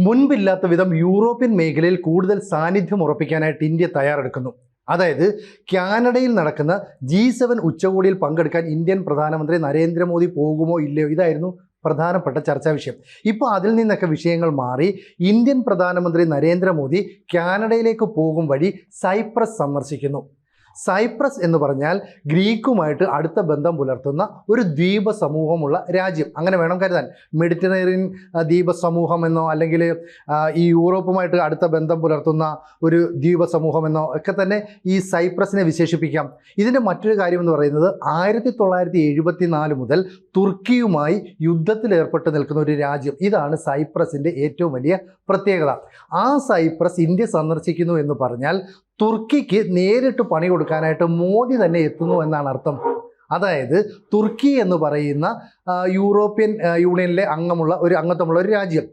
മുൻപില്ലാത്ത വിധം യൂറോപ്യൻ മേഖലയിൽ കൂടുതൽ സാന്നിധ്യം ഉറപ്പിക്കാനായിട്ട് ഇന്ത്യ തയ്യാറെടുക്കുന്നു. അതായത് കാനഡയിൽ നടക്കുന്ന G7 ഉച്ചകോടിയിൽ പങ്കെടുക്കാൻ ഇന്ത്യൻ പ്രധാനമന്ത്രി നരേന്ദ്രമോദി പോകുമോ ഇല്ലയോ, ഇതായിരുന്നു പ്രധാനപ്പെട്ട ചർച്ചാ വിഷയം. ഇപ്പോൾ അതിൽ നിന്നൊക്കെ വിഷയങ്ങൾ മാറി ഇന്ത്യൻ പ്രധാനമന്ത്രി നരേന്ദ്രമോദി കാനഡയിലേക്ക് പോകും വഴി സൈപ്രസ് സന്ദർശിക്കുന്നു. സൈപ്രസ് എന്ന് പറഞ്ഞാൽ ഗ്രീക്കുമായിട്ട് അടുത്ത ബന്ധം പുലർത്തുന്ന ഒരു ദ്വീപ സമൂഹമുള്ള രാജ്യം, അങ്ങനെ വേണം കരുതാൻ. മെഡിറ്ററേനിയൻ ദ്വീപ സമൂഹം എന്നോ അല്ലെങ്കിൽ ഈ യൂറോപ്പുമായിട്ട് അടുത്ത ബന്ധം പുലർത്തുന്ന ഒരു ദ്വീപ സമൂഹമെന്നോ ഒക്കെ തന്നെ ഈ സൈപ്രസിനെ വിശേഷിപ്പിക്കാം. ഇതിൻ്റെ മറ്റൊരു കാര്യം എന്ന് പറയുന്നത് 1974 മുതൽ തുർക്കിയുമായി യുദ്ധത്തിലേർപ്പെട്ട് നിൽക്കുന്ന ഒരു രാജ്യം. ഇതാണ് സൈപ്രസിൻ്റെ ഏറ്റവും വലിയ പ്രത്യേകത. ആ സൈപ്രസ് ഇന്ത്യ സന്ദർശിക്കുന്നു എന്ന് പറഞ്ഞാൽ തുർക്കിക്ക് നേരിട്ട് പണി കൊടുക്കാനായിട്ട് മോദി തന്നെ എത്തുന്നു എന്നാണ് അർത്ഥം. അതായത് തുർക്കി എന്ന് പറയുന്ന യൂറോപ്യൻ യൂണിയനിലെ അംഗത്വമുള്ള ഒരു രാജ്യം,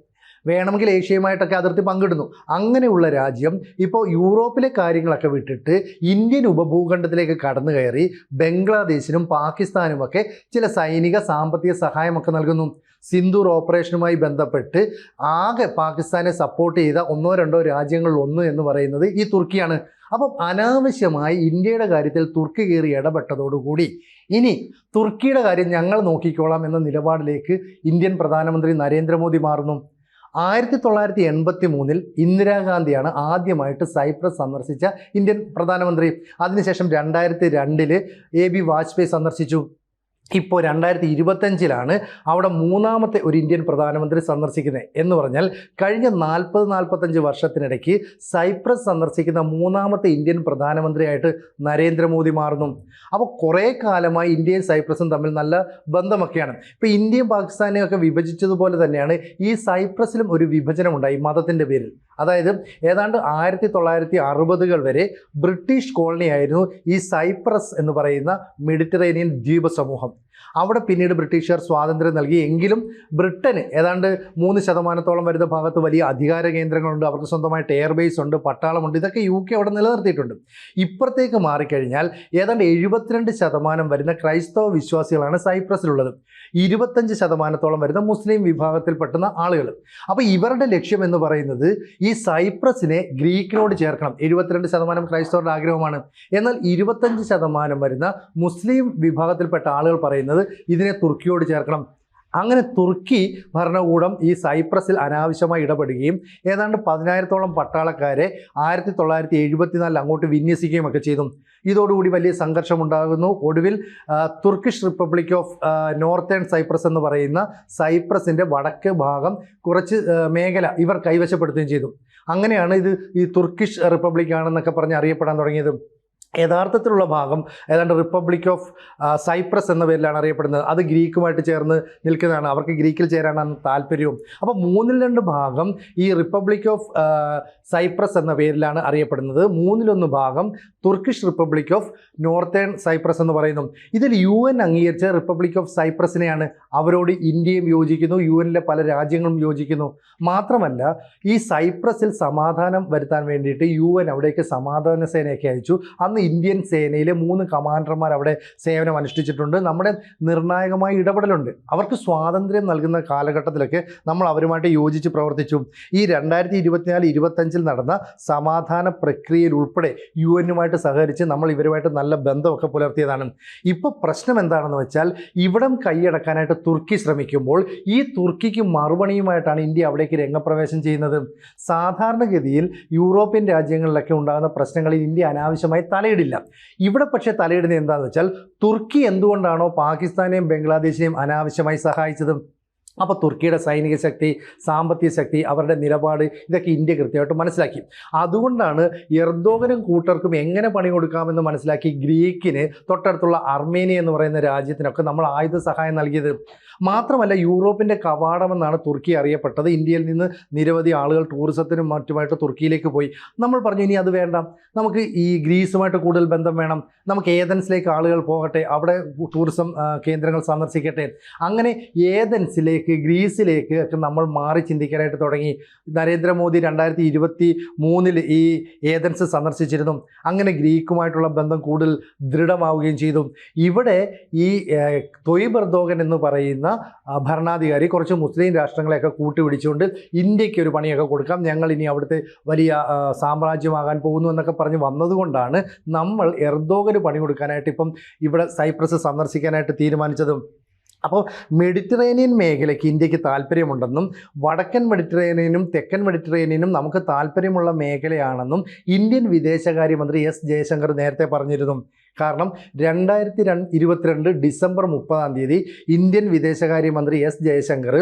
വേണമെങ്കിൽ ഏഷ്യയുമായിട്ടൊക്കെ അതിർത്തി പങ്കിടുന്നു. അങ്ങനെയുള്ള രാജ്യം ഇപ്പോൾ യൂറോപ്പിലെ കാര്യങ്ങളൊക്കെ വിട്ടിട്ട് ഇന്ത്യൻ ഉപഭൂഖണ്ഡത്തിലേക്ക് കടന്നു കയറി ബംഗ്ലാദേശിനും പാകിസ്ഥാനുമൊക്കെ ചില സൈനിക സാമ്പത്തിക സഹായമൊക്കെ നൽകുന്നു. സിന്ദൂർ ഓപ്പറേഷനുമായി ബന്ധപ്പെട്ട് ആകെ പാകിസ്ഥാനെ സപ്പോർട്ട് ചെയ്ത ഒന്നോ രണ്ടോ രാജ്യങ്ങളിൽ ഒന്ന് എന്ന് പറയുന്നത് ഈ തുർക്കിയാണ്. അപ്പം അനാവശ്യമായി ഇന്ത്യയുടെ കാര്യത്തിൽ തുർക്കി കയറി ഇടപെട്ടതോടുകൂടി ഇനി തുർക്കിയുടെ കാര്യം ഞങ്ങൾ നോക്കിക്കോളാം എന്ന നിലപാടിലേക്ക് ഇന്ത്യൻ പ്രധാനമന്ത്രി നരേന്ദ്രമോദി മാറുന്നു. 1983 ഇന്ദിരാഗാന്ധിയാണ് ആദ്യമായിട്ട് സൈപ്രസ് സന്ദർശിച്ച ഇന്ത്യൻ പ്രധാനമന്ത്രി. അതിനുശേഷം 2002 AB വാജ്പേയി സന്ദർശിച്ചു. ഇപ്പോൾ 2025 അവിടെ മൂന്നാമത്തെ ഒരു ഇന്ത്യൻ പ്രധാനമന്ത്രി സന്ദർശിക്കുന്നത്. എന്ന് പറഞ്ഞാൽ കഴിഞ്ഞ 40-45 വർഷത്തിനിടയ്ക്ക് സൈപ്രസ് സന്ദർശിക്കുന്ന മൂന്നാമത്തെ ഇന്ത്യൻ പ്രധാനമന്ത്രിയായിട്ട് നരേന്ദ്രമോദി മാറുന്നു. അപ്പോൾ കുറേ കാലമായി ഇന്ത്യയും സൈപ്രസും തമ്മിൽ നല്ല ബന്ധമൊക്കെയാണ്. ഇപ്പോൾ ഇന്ത്യയും പാകിസ്ഥാനെയും ഒക്കെ വിഭജിച്ചതുപോലെ തന്നെയാണ് ഈ സൈപ്രസിലും ഒരു വിഭജനമുണ്ടായി മതത്തിൻ്റെ പേരിൽ. അതായത് ഏതാണ്ട് 1960 വരെ ബ്രിട്ടീഷ് കോളനിയായിരുന്നു ഈ സൈപ്രസ് എന്ന് പറയുന്ന മെഡിറ്ററേനിയൻ ദ്വീപ സമൂഹം. അവിടെ പിന്നീട് ബ്രിട്ടീഷുകാർ സ്വാതന്ത്ര്യം നൽകി. എങ്കിലും ബ്രിട്ടന് ഏതാണ്ട് 3% വരുന്ന ഭാഗത്ത് വലിയ അധികാര കേന്ദ്രങ്ങളുണ്ട്, അവർക്ക് സ്വന്തമായിട്ട് എയർബേസ് ഉണ്ട്, പട്ടാളമുണ്ട്. ഇതൊക്കെ UK അവിടെ നിലനിർത്തിയിട്ടുണ്ട്. ഇപ്പുറത്തേക്ക് മാറിക്കഴിഞ്ഞാൽ ഏതാണ്ട് 72% വരുന്ന ക്രൈസ്തവ വിശ്വാസികളാണ് സൈപ്രസിലുള്ളത്. 25% വരുന്ന മുസ്ലിം വിഭാഗത്തിൽപ്പെടുന്ന ആളുകൾ. അപ്പോൾ ഇവരുടെ ലക്ഷ്യം എന്ന് പറയുന്നത് ഈ സൈപ്രസിനെ ഗ്രീക്കിനോട് ചേർക്കണം. 72% ക്രൈസ്തവരുടെ ആഗ്രഹമാണ്. എന്നാൽ 25% വരുന്ന മുസ്ലിം വിഭാഗത്തിൽപ്പെട്ട ആളുകൾ പറയുന്നത് ഇതിനെ തുർക്കിയോട് ചേർക്കണം. അങ്ങനെ തുർക്കി ഭരണകൂടം ഈ സൈപ്രസിൽ അനാവശ്യമായി ഇടപെടുകയും ഏതാണ്ട് 10,000-ഓളം പട്ടാളക്കാരെ 1974 അങ്ങോട്ട് വിന്യസിക്കുകയും ഒക്കെ ചെയ്തു. ഇതോടുകൂടി വലിയ സംഘർഷമുണ്ടാകുന്നു. ഒടുവിൽ Turkish republic of northern Cyprus എന്ന് പറയുന്ന സൈപ്രസിൻ്റെ വടക്ക് ഭാഗം കുറച്ച് മേഖല ഇവർ കൈവശപ്പെടുത്തുകയും ചെയ്തു. അങ്ങനെയാണ് ഇത് ഈ തുർക്കിഷ് റിപ്പബ്ലിക് ആണെന്നൊക്കെ പറഞ്ഞ് അറിയപ്പെടാൻ തുടങ്ങിയത്. യഥാർത്ഥത്തിലുള്ള ഭാഗം ഏതാണ്ട് റിപ്പബ്ലിക് ഓഫ് സൈപ്രസ് എന്ന പേരിലാണ് അറിയപ്പെടുന്നത്. അത് ഗ്രീക്കുമായിട്ട് ചേർന്ന് നിൽക്കുന്നതാണ്. അവർക്ക് ഗ്രീക്കിൽ ചേരാനാണ് താല്പര്യവും. അപ്പോൾ 1/2 ഭാഗം ഈ റിപ്പബ്ലിക് ഓഫ് സൈപ്രസ് എന്ന പേരിലാണ് അറിയപ്പെടുന്നത്. 1/3 ഭാഗം Turkish republic of northern Cyprus എന്ന് പറയുന്നു. ഇതിൽ UN അംഗീകരിച്ച റിപ്പബ്ലിക് ഓഫ് സൈപ്രസിനെയാണ്. അവരോട് ഇന്ത്യയും യോജിക്കുന്നു, UN പല രാജ്യങ്ങളും യോജിക്കുന്നു. മാത്രമല്ല ഈ സൈപ്രസിൽ സമാധാനം വരുത്താൻ വേണ്ടിയിട്ട് UN അവിടേക്ക് സമാധാന സേനയൊക്കെ അയച്ചു. അന്ന് ഇന്ത്യൻ സേനയിലെ 3 കമാൻഡർമാർ അവിടെ സേവനം അനുഷ്ഠിച്ചിട്ടുണ്ട്. നമ്മുടെ നിർണായകമായ ഇടപെടലുണ്ട്. അവർക്ക് സ്വാതന്ത്ര്യം നൽകുന്ന കാലഘട്ടത്തിലൊക്കെ നമ്മൾ അവരുമായിട്ട് യോജിച്ച് പ്രവർത്തിച്ചു. ഈ 2024-25 നടന്ന സമാധാന പ്രക്രിയയിൽ ഉൾപ്പെടെ UN സഹകരിച്ച് നമ്മൾ ഇവരുമായിട്ട് നല്ല ബന്ധമൊക്കെ പുലർത്തിയതാണ്. ഇപ്പോൾ പ്രശ്നം എന്താണെന്ന് വെച്ചാൽ ഇവിടം കൈയടക്കാനായിട്ട് തുർക്കി ശ്രമിക്കുമ്പോൾ ഈ തുർക്കിക്ക് മറുപണിയുമായിട്ടാണ് ഇന്ത്യ അവിടേക്ക് രംഗപ്രവേശം ചെയ്യുന്നത്. സാധാരണഗതിയിൽ യൂറോപ്യൻ രാജ്യങ്ങളിലൊക്കെ ഉണ്ടാകുന്ന പ്രശ്നങ്ങളിൽ ഇന്ത്യ അനാവശ്യമായി തലയിടില്ല. ഇവിടെ പക്ഷേ തലയിടുന്നത് എന്താണെന്ന് വെച്ചാൽ തുർക്കി എന്തുകൊണ്ടാണോ പാകിസ്ഥാനെയും ബംഗ്ലാദേശിനെയും അനാവശ്യമായി സഹായിച്ചത്. അപ്പോൾ തുർക്കിയുടെ സൈനിക ശക്തി, സാമ്പത്തിക ശക്തി, അവരുടെ നിലപാട് ഇതൊക്കെ ഇന്ത്യ കൃത്യമായിട്ട് മനസ്സിലാക്കി. അതുകൊണ്ടാണ് എർദോഗനും കൂട്ടർക്കും എങ്ങനെ പണി കൊടുക്കാമെന്ന് മനസ്സിലാക്കി ഗ്രീക്കിന് തൊട്ടടുത്തുള്ള അർമേനിയ എന്ന് പറയുന്ന രാജ്യത്തിനൊക്കെ നമ്മൾ ആയുധ സഹായം നൽകിയത്. മാത്രമല്ല യൂറോപ്പിൻ്റെ കവാടമെന്നാണ് തുർക്കി അറിയപ്പെട്ടത്. ഇന്ത്യയിൽ നിന്ന് നിരവധി ആളുകൾ ടൂറിസത്തിനും മറ്റുമായിട്ട് തുർക്കിയിലേക്ക് പോയി. നമ്മൾ പറഞ്ഞു ഇനി അത് വേണ്ട, നമുക്ക് ഈ ഗ്രീസുമായിട്ട് കൂടുതൽ ബന്ധം വേണം, നമുക്ക് ഏതൻസിലേക്ക് ആളുകൾ പോകട്ടെ, അവിടെ ടൂറിസം കേന്ദ്രങ്ങൾ സന്ദർശിക്കട്ടെ. അങ്ങനെ ഏതൻസിലേക്ക് ടർക്കിയിലേക്ക്, ഗ്രീസിലേക്ക് ഒക്കെ നമ്മൾ മാറി ചിന്തിക്കാനായിട്ട് തുടങ്ങി. നരേന്ദ്രമോദി 2023 ഈ ഏതൻസ് സന്ദർശിച്ചിരുന്നു. അങ്ങനെ ഗ്രീക്കുമായിട്ടുള്ള ബന്ധം കൂടുതൽ ദൃഢമാവുകയും ചെയ്തു. ഇവിടെ ഈ തൊയ്ബ് എർദോഗൻ എന്ന് പറയുന്ന ഭരണാധികാരി കുറച്ച് മുസ്ലിം രാഷ്ട്രങ്ങളെയൊക്കെ കൂട്ടുപിടിച്ചുകൊണ്ട് ഇന്ത്യക്ക് ഒരു പണിയൊക്കെ കൊടുക്കാം, ഞങ്ങൾ ഇനി അവിടുത്തെ വലിയ സാമ്രാജ്യമാകാൻ പോകുന്നു എന്നൊക്കെ പറഞ്ഞ് വന്നതുകൊണ്ടാണ് നമ്മൾ എർദോഗന് പണി കൊടുക്കാനായിട്ട് ഇപ്പം ഇവിടെ സൈപ്രസ് സന്ദർശിക്കാനായിട്ട് തീരുമാനിച്ചതും. അപ്പോൾ മെഡിറ്ററേനിയൻ മേഖലയ്ക്ക് ഇന്ത്യക്ക് താല്പര്യമുണ്ടെന്നും വടക്കൻ മെഡിറ്ററേനിയനും തെക്കൻ മെഡിറ്ററേനിയനും നമുക്ക് താല്പര്യമുള്ള മേഖലയാണെന്നും ഇന്ത്യൻ വിദേശകാര്യമന്ത്രി എസ് ജയശങ്കർ നേരത്തെ പറഞ്ഞിരുന്നു. കാരണം 2022 ഡിസംബർ 30 ഇന്ത്യൻ വിദേശകാര്യമന്ത്രി എസ് ജയശങ്കർ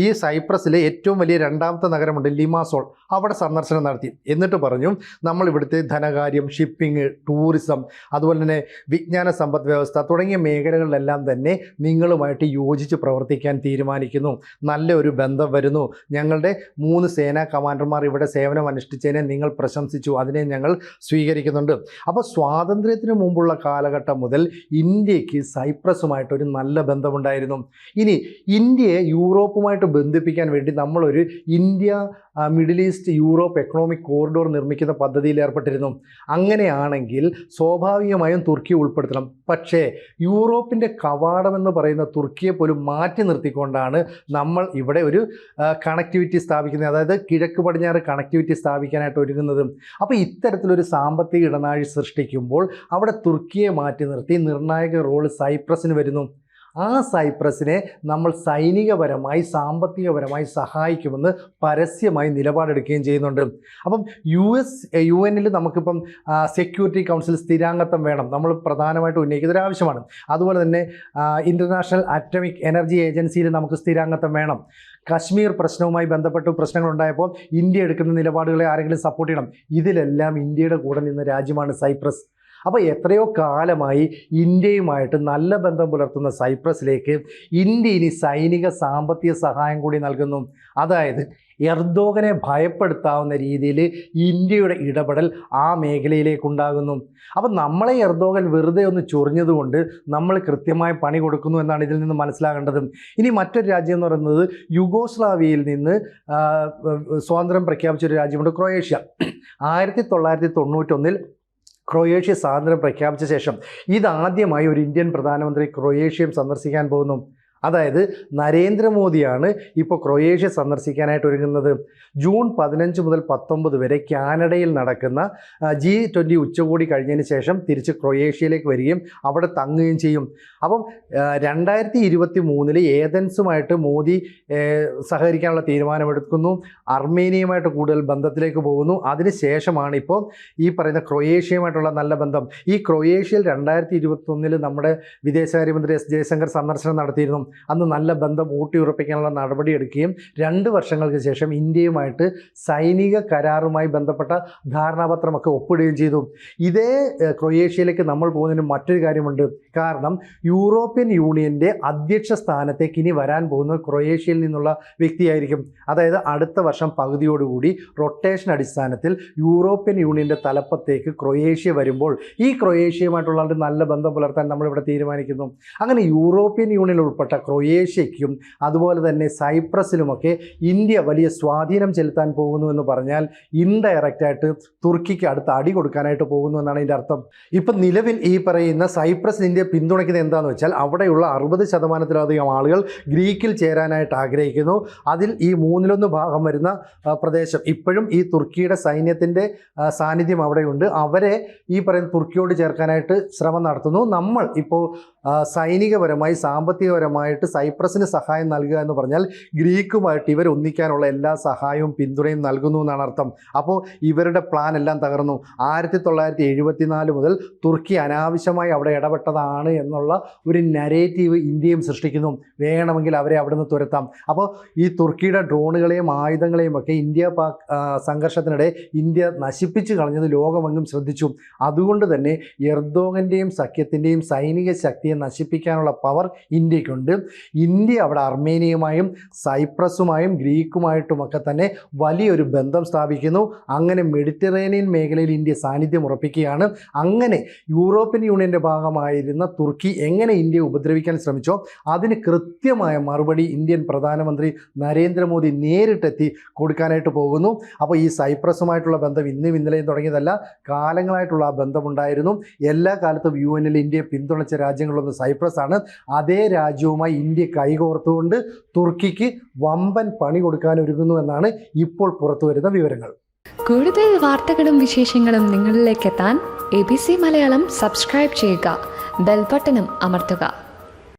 ഈ സൈപ്രസിലെ ഏറ്റവും വലിയ രണ്ടാമത്തെ നഗരമുണ്ട് ലിമാസോൾ, അവിടെ സന്ദർശനം നടത്തി. എന്നിട്ട് പറഞ്ഞു, നമ്മൾ ഇവിടുത്തെ ധനകാര്യം, ഷിപ്പിംഗ്, ടൂറിസം, അതുപോലെ തന്നെ വിജ്ഞാന സമ്പദ് വ്യവസ്ഥ തുടങ്ങിയ മേഖലകളിലെല്ലാം തന്നെ നിങ്ങളുമായിട്ട് യോജിച്ച് പ്രവർത്തിക്കാൻ തീരുമാനിക്കുന്നു. നല്ലൊരു ബന്ധം വരുന്നു. ഞങ്ങളുടെ 3 സേനാ കമാൻഡർമാർ ഇവിടെ സേവനം അനുഷ്ഠിച്ചതിനെ നിങ്ങൾ പ്രശംസിച്ചു, അതിനെ ഞങ്ങൾ സ്വീകരിക്കുന്നുണ്ട്. അപ്പോൾ സ്വാതന്ത്ര്യത്തിന് മുമ്പുള്ള കാലഘട്ടം മുതൽ ഇന്ത്യക്ക് സൈപ്രസുമായിട്ടൊരു നല്ല ബന്ധമുണ്ടായിരുന്നു. ഇനി ഇന്ത്യയെ യൂറോപ്പുമായിട്ട് ബന്ധിപ്പിക്കാൻ വേണ്ടി നമ്മളൊരു India middle east Europe economic corridor നിർമ്മിക്കുന്ന പദ്ധതിയിൽ ഏർപ്പെട്ടിരുന്നു. അങ്ങനെയാണെങ്കിൽ സ്വാഭാവികമായും തുർക്കി ഉൾപ്പെടുത്തണം. പക്ഷേ യൂറോപ്പിൻ്റെ കവാടമെന്ന് പറയുന്ന തുർക്കിയെ പോലും മാറ്റി നിർത്തിക്കൊണ്ടാണ് നമ്മൾ ഇവിടെ ഒരു കണക്ടിവിറ്റി സ്ഥാപിക്കുന്നത്, അതായത് കിഴക്ക് പടിഞ്ഞാറ് കണക്ടിവിറ്റി സ്ഥാപിക്കാനായിട്ട് ഒരുങ്ങുന്നത്. അപ്പോൾ ഇത്തരത്തിലൊരു സാമ്പത്തിക ഇടനാഴി സൃഷ്ടിക്കുമ്പോൾ അവിടെ തുർക്കിയെ മാറ്റി നിർത്തി നിർണായക റോള് സൈപ്രസിന് വരുന്നു. ആ സൈപ്രസിനെ നമ്മൾ സൈനികപരമായി സാമ്പത്തികപരമായി സഹായിക്കുമെന്ന് പരസ്യമായി നിലപാടെടുക്കുകയും ചെയ്യുന്നുണ്ട്. അപ്പം UN നമുക്കിപ്പം സെക്യൂരിറ്റി കൗൺസിൽ സ്ഥിരാംഗത്വം വേണം, നമ്മൾ പ്രധാനമായിട്ട് ഉന്നയിക്കുന്ന ഒരു ആവശ്യമാണ്. അതുപോലെ തന്നെ ഇൻ്റർനാഷണൽ അറ്റോമിക് എനർജി ഏജൻസിയിൽ നമുക്ക് സ്ഥിരാംഗത്വം വേണം. കശ്മീർ പ്രശ്നവുമായി ബന്ധപ്പെട്ട് പ്രശ്നങ്ങളുണ്ടായപ്പോൾ ഇന്ത്യ എടുക്കുന്ന നിലപാടുകളെ ആരെങ്കിലും സപ്പോർട്ട് ചെയ്യണം. ഇതിലെല്ലാം ഇന്ത്യയുടെ കൂടെ നിന്ന രാജ്യമാണ് സൈപ്രസ്. അപ്പോൾ എത്രയോ കാലമായി ഇന്ത്യയുമായിട്ട് നല്ല ബന്ധം പുലർത്തുന്ന സൈപ്രസിലേക്ക് ഇന്ത്യ ഇനി സൈനിക സാമ്പത്തിക സഹായം കൂടി നൽകുന്നു. അതായത് എർദോഗനെ ഭയപ്പെടുത്താവുന്ന രീതിയിൽ ഇന്ത്യയുടെ ഇടപെടൽ ആ മേഖലയിലേക്കുണ്ടാകുന്നു. അപ്പം നമ്മളെ എർദോഗൻ വെറുതെ ഒന്ന് ചൊറിഞ്ഞതുകൊണ്ട് നമ്മൾ കൃത്യമായ പണി കൊടുക്കുന്നു എന്നാണ് ഇതിൽ നിന്ന് മനസ്സിലാകേണ്ടത്. ഇനി മറ്റൊരു രാജ്യം എന്ന് പറയുന്നത് യുഗോസ്ലാവിയയിൽ നിന്ന് സ്വാതന്ത്ര്യം പ്രഖ്യാപിച്ചൊരു രാജ്യമുണ്ട്, ക്രൊയേഷ്യ. 1991 ക്രൊയേഷ്യ സ്വാതന്ത്ര്യം പ്രഖ്യാപിച്ച ശേഷം ഇതാദ്യമായി ഒരു ഇന്ത്യൻ പ്രധാനമന്ത്രി ക്രൊയേഷ്യയും സന്ദർശിക്കാൻ പോകുന്നു. അതായത് നരേന്ദ്രമോദിയാണ് ഇപ്പോൾ ക്രൊയേഷ്യ സന്ദർശിക്കാനായിട്ട് ഒരുങ്ങുന്നത്. ജൂൺ 15 മുതൽ 19 വരെ കാനഡയിൽ നടക്കുന്ന G20 ഉച്ചകോടി കഴിഞ്ഞതിന് ശേഷം തിരിച്ച് ക്രൊയേഷ്യയിലേക്ക് വരികയും അവിടെ തങ്ങുകയും ചെയ്യും. അപ്പം 2023 ഏതൻസുമായിട്ട് മോദി സഹകരിക്കാനുള്ള തീരുമാനമെടുക്കുന്നു. അർമേനിയയുമായിട്ട് കൂടുതൽ ബന്ധത്തിലേക്ക് പോകുന്നു. അതിനുശേഷമാണ് ഇപ്പോൾ ഈ പറയുന്ന ക്രൊയേഷ്യയുമായിട്ടുള്ള നല്ല ബന്ധം. ഈ ക്രൊയേഷ്യയിൽ 2021 നമ്മുടെ വിദേശകാര്യമന്ത്രി എസ് ജയശങ്കർ സന്ദർശനം നടത്തിയിരുന്നു. അന്ന് നല്ല ബന്ധം ഊട്ടിയുറപ്പിക്കാനുള്ള നടപടിയെടുക്കുകയും 2 വർഷങ്ങൾക്ക് ശേഷം ഇന്ത്യയുമായിട്ട് സൈനിക കരാറുമായി ബന്ധപ്പെട്ട ധാരണാപത്രമൊക്കെ ഒപ്പിടുകയും ചെയ്തു. ഇതേ ക്രൊയേഷ്യയിലേക്ക് നമ്മൾ പോകുന്നതിന് മറ്റൊരു കാര്യമുണ്ട്. കാരണം യൂറോപ്യൻ യൂണിയൻ്റെ അധ്യക്ഷ സ്ഥാനത്തേക്ക് ഇനി വരാൻ പോകുന്നത് ക്രൊയേഷ്യയിൽ നിന്നുള്ള വ്യക്തിയായിരിക്കും. അതായത് അടുത്ത വർഷം പകുതിയോടുകൂടി റൊട്ടേഷൻ അടിസ്ഥാനത്തിൽ യൂറോപ്യൻ യൂണിയൻ്റെ തലപ്പത്തേക്ക് ക്രൊയേഷ്യ വരുമ്പോൾ ഈ ക്രൊയേഷ്യയുമായിട്ടുള്ള നല്ല ബന്ധം പുലർത്താൻ നമ്മളിവിടെ തീരുമാനിക്കുന്നു. അങ്ങനെ യൂറോപ്യൻ യൂണിയനിൽ ഉൾപ്പെട്ട ക്രൊയേഷ്യയ്ക്കും അതുപോലെ തന്നെ സൈപ്രസിലുമൊക്കെ ഇന്ത്യ വലിയ സ്വാധീനം ചെലുത്താൻ പോകുന്നു എന്ന് പറഞ്ഞാൽ ഇൻഡയറക്റ്റായിട്ട് തുർക്കിക്ക് അടുത്ത അടി കൊടുക്കാനായിട്ട് പോകുന്നു എന്നാണ് ഇതിൻ്റെ അർത്ഥം. ഇപ്പം നിലവിൽ ഈ പറയുന്ന സൈപ്രസ് ഇന്ത്യ പിന്തുണയ്ക്കുന്നത് എന്താണെന്ന് വെച്ചാൽ അവിടെയുള്ള 60%-ലധികം ആളുകൾ ഗ്രീക്കിൽ ചേരാനായിട്ട് ആഗ്രഹിക്കുന്നു. അതിൽ ഈ 1/3 ഭാഗം വരുന്ന പ്രദേശം ഇപ്പോഴും ഈ തുർക്കിയുടെ സൈന്യത്തിൻ്റെ സാന്നിധ്യം അവിടെയുണ്ട്. അവരെ ഈ പറയുന്ന തുർക്കിയോട് ചേർക്കാനായിട്ട് ശ്രമം നടത്തുന്നു. നമ്മൾ ഇപ്പോൾ സൈനികപരമായി സാമ്പത്തികപരമായിട്ട് സൈപ്രസിന് സഹായം നൽകുക എന്ന് പറഞ്ഞാൽ ഗ്രീക്കുമായിട്ട് ഇവർ ഒന്നിക്കാനുള്ള എല്ലാ സഹായവും പിന്തുണയും നൽകുന്നു എന്നാണ് അർത്ഥം. അപ്പോൾ ഇവരുടെ പ്ലാൻ എല്ലാം തകർന്നു. 1974 മുതൽ തുർക്കി അനാവശ്യമായി അവിടെ ഇടപെട്ടതാണ് എന്നുള്ള ഒരു നരേറ്റീവ് ഇന്ത്യയും സൃഷ്ടിക്കുന്നു. വേണമെങ്കിൽ അവരെ അവിടെ നിന്ന് തുരത്താം. അപ്പോൾ ഈ തുർക്കിയുടെ ഡ്രോണുകളെയും ആയുധങ്ങളെയും ഒക്കെ ഇന്ത്യ പാക് സംഘർഷത്തിനിടെ ഇന്ത്യ നശിപ്പിച്ചു കളഞ്ഞത് ലോകമെങ്ങും ശ്രദ്ധിച്ചു. അതുകൊണ്ട് തന്നെ എർദോഗൻ്റെയും സഖ്യത്തിൻ്റെയും സൈനിക ശക്തിയെ നശിപ്പിക്കാനുള്ള പവർ ഇന്ത്യക്കുണ്ട്. ഇന്ത്യ അവിടെ അർമേനിയയുമായും സൈപ്രസുമായും ഗ്രീക്കുമായിട്ടുമൊക്കെ തന്നെ വലിയൊരു ബന്ധം സ്ഥാപിക്കുന്നു. അങ്ങനെ മെഡിറ്ററേനിയൻ മേഖലയിൽ ഇന്ത്യ സാന്നിധ്യം ഉറപ്പിക്കുകയാണ്. അങ്ങനെ യൂറോപ്യൻ യൂണിയൻ്റെ ഭാഗമായിരുന്ന തുർക്കി എങ്ങനെ ഇന്ത്യയെ ഉപദ്രവിക്കാൻ ശ്രമിച്ചോ അതിന് കൃത്യമായ മറുപടി ഇന്ത്യൻ പ്രധാനമന്ത്രി നരേന്ദ്രമോദി നേരിട്ടെത്തി കൊടുക്കാനായിട്ട് പോകുന്നു. അപ്പോൾ ഈ സൈപ്രസുമായിട്ടുള്ള ബന്ധം ഇന്നും ഇന്നലെയും തുടങ്ങിയതല്ല, കാലങ്ങളായിട്ടുള്ള ആ ബന്ധമുണ്ടായിരുന്നു. എല്ലാ കാലത്തും UN-ൽ ഇന്ത്യയെ പിന്തുണച്ച രാജ്യങ്ങളൊന്ന് സൈപ്രസ് ആണ്. അതേ രാജ്യവുമായി ഇന്ത്യ കൈകോർത്തുകൊണ്ട് തുർക്കിക്ക് വമ്പൻ പണി കൊടുക്കാൻ ഒരുങ്ങുന്നു എന്നാണ് ഇപ്പോൾ പുറത്തുവരുന്ന വിവരങ്ങൾ. കൂടുതൽ വാർത്തകളും വിശേഷങ്ങളും നിങ്ങളിലേക്ക് എത്താൻ ABC മലയാളം സബ്സ്ക്രൈബ് ചെയ്യുക, ബെൽ ബട്ടണും അമർത്തുക.